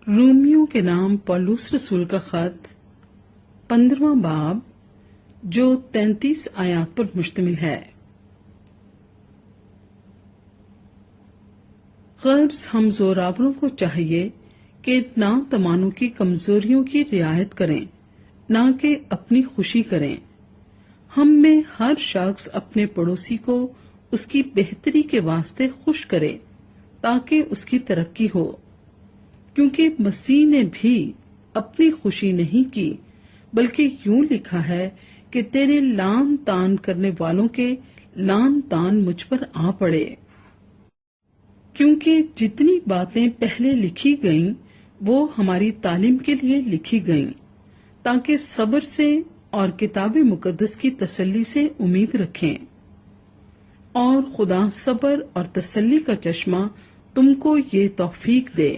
رومیوں کے نام پولس رسول کا خط 15واں باب جو 33 آیات پر مشتمل ہے۔ غرض ہم زوراوروں کو چاہیے کہ نہ تمانوں کی کمزوریوں کی رعایت کریں نہ کہ اپنی خوشی کریں۔ ہم میں ہر شخص اپنے پڑوسی کو اس کی بہتری کے واسطے خوش کرے تاکہ اس کی ترقی ہو، کیونکہ مسیح نے بھی اپنی خوشی نہیں کی بلکہ یوں لکھا ہے کہ تیرے لام تان کرنے والوں کے لام تان مجھ پر آ پڑے۔ کیونکہ جتنی باتیں پہلے لکھی گئیں وہ ہماری تعلیم کے لیے لکھی گئیں تاکہ صبر سے اور کتاب مقدس کی تسلی سے امید رکھیں، اور خدا صبر اور تسلی کا چشمہ تم کو یہ توفیق دے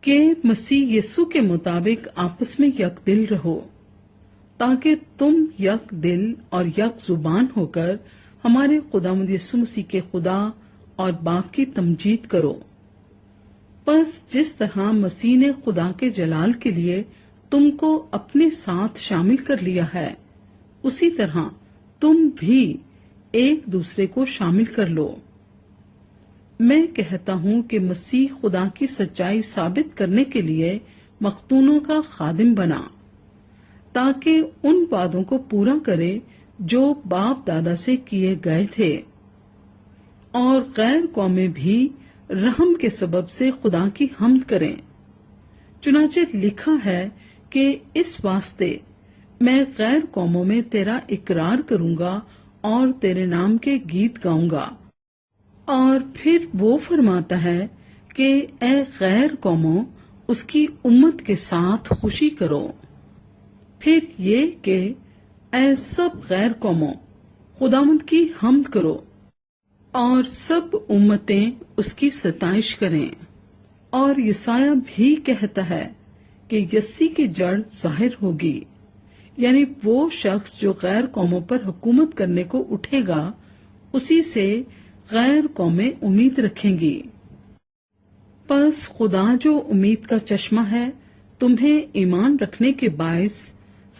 کہ مسیح یسوع کے مطابق آپس میں یک دل رہو، تاکہ تم یک دل اور یک زبان ہو کر ہمارے خداوند یسوع مسیح کے خدا اور باپ کی تمجید کرو۔ پس جس طرح مسیح نے خدا کے جلال کے لیے تم کو اپنے ساتھ شامل کر لیا ہے، اسی طرح تم بھی ایک دوسرے کو شامل کر لو۔ میں کہتا ہوں کہ مسیح خدا کی سچائی ثابت کرنے کے لیے مختونوں کا خادم بنا، تاکہ ان وعدوں کو پورا کرے جو باپ دادا سے کیے گئے تھے، اور غیر قومیں بھی رحم کے سبب سے خدا کی حمد کریں۔ چنانچہ لکھا ہے کہ اس واسطے میں غیر قوموں میں تیرا اقرار کروں گا اور تیرے نام کے گیت گاؤں گا۔ اور پھر وہ فرماتا ہے کہ اے غیر قوموں اس کی امت کے ساتھ خوشی کرو۔ پھر یہ کہ اے سب غیر قوموں خداوند کی حمد کرو، اور سب امتیں اس کی ستائش کریں۔ اور یسایہ بھی کہتا ہے کہ یسی کی جڑ ظاہر ہوگی، یعنی وہ شخص جو غیر قوموں پر حکومت کرنے کو اٹھے گا، اسی سے غیر قومیں امید رکھیں گی۔ پس خدا جو امید کا چشمہ ہے تمہیں ایمان رکھنے کے باعث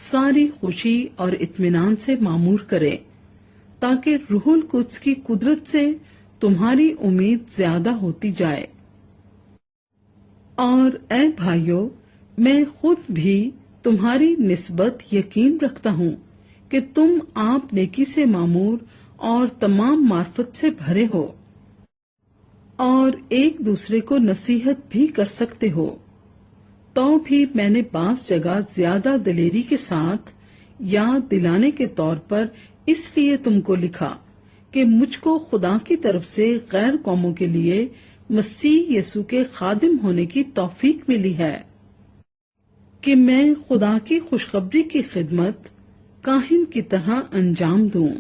ساری خوشی اور اطمینان سے معمور کرے، تاکہ روح القدس کی قدرت سے تمہاری امید زیادہ ہوتی جائے۔ اور اے بھائیو، میں خود بھی تمہاری نسبت یقین رکھتا ہوں کہ تم آپ نیکی سے معمور اور تمام معرفت سے بھرے ہو، اور ایک دوسرے کو نصیحت بھی کر سکتے ہو۔ تو بھی میں نے بعض جگہ زیادہ دلیری کے ساتھ یاد دلانے کے طور پر اس لیے تم کو لکھا کہ مجھ کو خدا کی طرف سے غیر قوموں کے لیے مسیح یسوع کے خادم ہونے کی توفیق ملی ہے، کہ میں خدا کی خوشخبری کی خدمت کاہن کی طرح انجام دوں،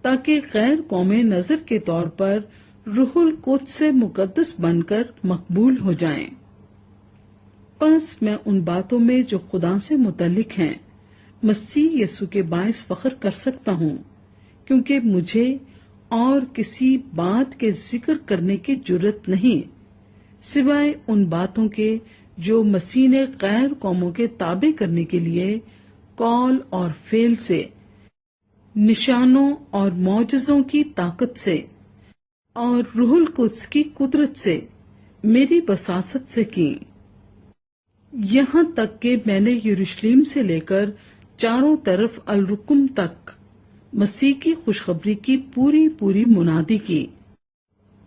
تاکہ غیر قومیں نظر کے طور پر روح القدس سے مقدس بن کر مقبول ہو جائیں۔ پس میں ان باتوں میں جو خدا سے متعلق ہیں مسیح یسوع کے باعث فخر کر سکتا ہوں، کیونکہ مجھے اور کسی بات کے ذکر کرنے کی جرت نہیں سوائے ان باتوں کے جو مسیح نے غیر قوموں کے تابع کرنے کے لیے قول اور فعل سے، نشانوں اور معجزوں کی طاقت سے اور روح القدس کی قدرت سے میری بساست سے کی، یہاں تک کہ میں نے یروشلم سے لے کر چاروں طرف الرقم تک مسیح کی خوشخبری کی پوری پوری منادی کی۔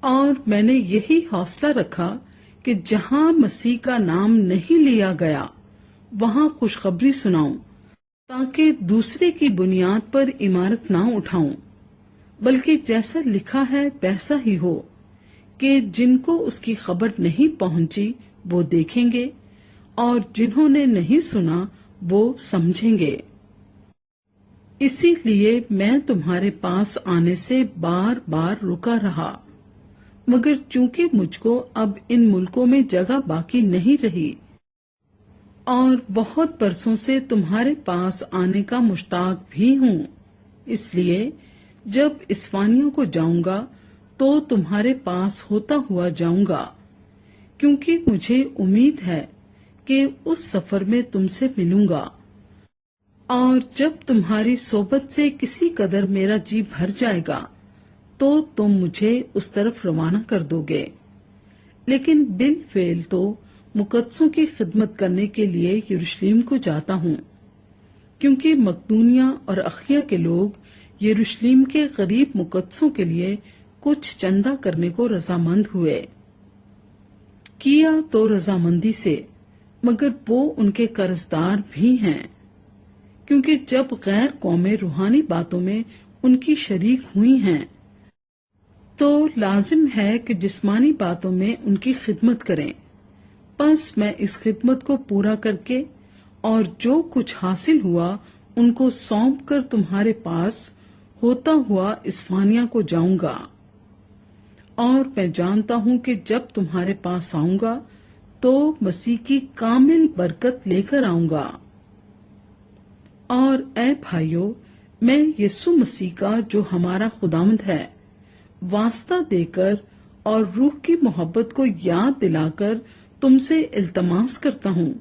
اور میں نے یہی حوصلہ رکھا کہ جہاں مسیح کا نام نہیں لیا گیا وہاں خوشخبری سناؤں، تاکہ دوسرے کی بنیاد پر عمارت نہ اٹھاؤں، بلکہ جیسا لکھا ہے ویسا ہی ہو کہ جن کو اس کی خبر نہیں پہنچی وہ دیکھیں گے، اور جنہوں نے نہیں سنا وہ سمجھیں گے۔ اسی لیے میں تمہارے پاس آنے سے بار بار رکا رہا، مگر چونکہ مجھ کو اب ان ملکوں میں جگہ باقی نہیں رہی، اور بہت برسوں سے تمہارے پاس آنے کا مشتاق بھی ہوں، اس لیے جب اسفانیوں کو جاؤں گا تو تمہارے پاس ہوتا ہوا جاؤں گا، کیونکہ مجھے امید ہے کہ اس سفر میں تم سے ملوں گا، اور جب تمہاری صحبت سے کسی قدر میرا جی بھر جائے گا تو تم مجھے اس طرف روانہ کر دو گے۔ لیکن بالفعل تو مقدسوں کی خدمت کرنے کے لیے یروشلم کو جاتا ہوں، کیونکہ مقدونیہ اور اخیا کے لوگ یروشلم کے غریب مقدسوں کے لیے کچھ چندہ کرنے کو رضامند ہوئے۔ کیا تو رضامندی سے، مگر وہ ان کے قرضدار بھی ہیں، کیونکہ جب غیر قومیں روحانی باتوں میں ان کی شریک ہوئی ہیں تو لازم ہے کہ جسمانی باتوں میں ان کی خدمت کریں۔ پس میں اس خدمت کو پورا کر کے اور جو کچھ حاصل ہوا ان کو سونپ کر تمہارے پاس ہوتا ہوا اسفانیہ کو جاؤں گا، اور میں جانتا ہوں کہ جب تمہارے پاس آؤں گا تو مسیح کی کامل برکت لے کر آؤں گا۔ اور اے بھائیو، میں یسوع مسیح کا جو ہمارا خداوند ہے واسطہ دے کر اور روح کی محبت کو یاد دلا کر تم سے التماس کرتا ہوں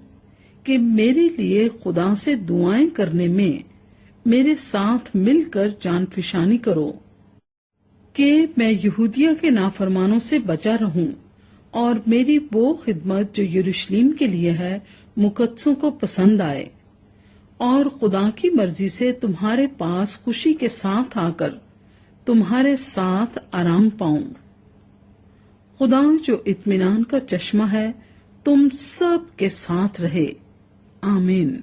کہ میرے لیے خدا سے دعائیں کرنے میں میرے ساتھ مل کر جان فشانی کرو، کہ میں یہودیہ کے نافرمانوں سے بچا رہوں اور میری وہ خدمت جو یروشلم کے لیے ہے مقدسوں کو پسند آئے، اور خدا کی مرضی سے تمہارے پاس خوشی کے ساتھ آ کر تمہارے ساتھ آرام پاؤں۔ خدا جو اطمینان کا چشمہ ہے تم سب کے ساتھ رہے۔ آمین۔